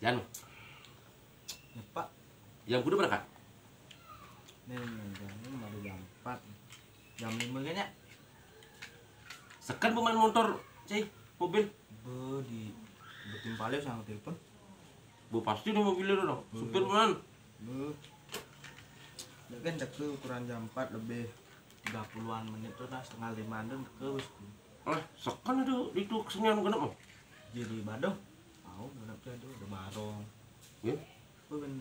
Jan. Ya Pak. Jam kudu berangkat. Nih jam baru jam 4. Jam 5 kan ya? Sekan pemain motor, cai, mobil. Di betim paleo sama telepon. Bu pasti nih mobilnya dong. Supir man. Ya kan deket ukuran jam 4 lebih 30-an menit tuh nah setengah 5 dan ke wis. Sekan itu kesenian kenapa? Jadi Badung. Tahu genap tuh ada barong. Ya. Kan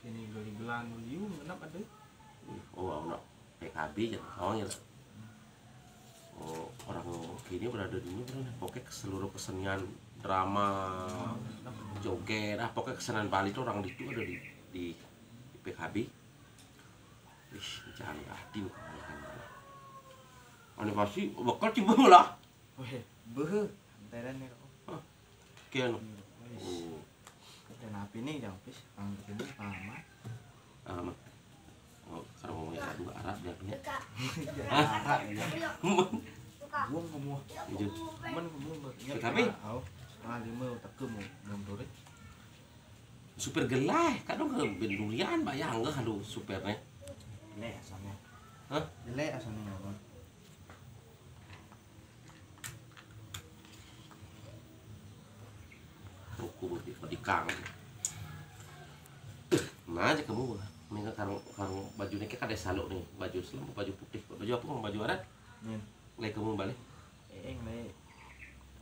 ini beli gelang liu genap ada. Oh, anak PKB jangan soalnya. Oh, orang kini berada di ini berada. Pokoknya seluruh kesenian drama, joget, pokoknya kesenian Bali itu orang itu ada di PKB. Ih, jangan adil kan. Ane pasti bakal coba lah. Weh, beuh, antaran nih kok. Kian. Oh. Dan api nih jam pis, ini lama. Lama. Oh, sekarang ngomongnya dua Arab ya punya. Arab ya. Buang kamu. Itu. Men kamu PKB. Au, setengah 5 tekem mundur. Supir gelai, kadang ke bendurian bayang enggak aduh supirnya. Jelek asalnya. Hah? Jelek asalnya kawan. Hukum di kang. Nah aja kamu mereka karang bajunya kayak ada saluk nih, baju Islam, baju putih, baju apa? Baju adat. Nih, Lagi kamu balik. nih.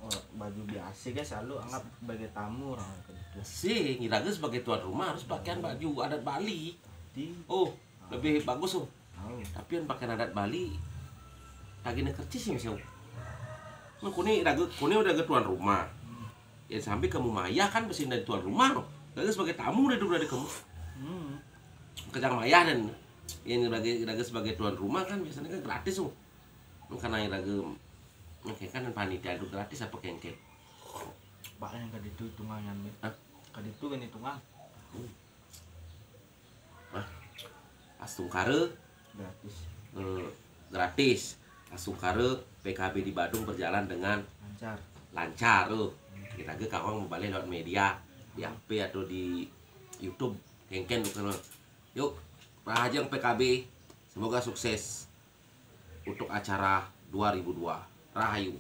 Oh, baju biasa guys, selalu anggap sebagai tamu orang gitu. Sih, ngiraga sebagai tuan rumah harus pakaian baju adat Bali. Di Oh, lebih bagus tuh. tahu. Tapi yang pakaian adat Bali lagi kercis sih misal. Nah, kuni udah ke tuan rumah. Ya sampai kamu maya kan mesin dari tuan rumah loh. Lagi sebagai tamu dari kamu. Kejang maya dan yang lagi sebagai tuan rumah kan biasanya kan gratis tuh. Karena yang lagi kan panitia itu gratis apa kengke. Pak yang kadi itu hitungan nih. Kadi itu kan hitungan. Astung kare Gratis. gratis. Astung kare PKB di Badung berjalan dengan lancar. Kita ke kawang membalik lewat media di HP atau di YouTube kengken bukan. Yuk, Rahajang PKB semoga sukses untuk acara 2002. Rahayu.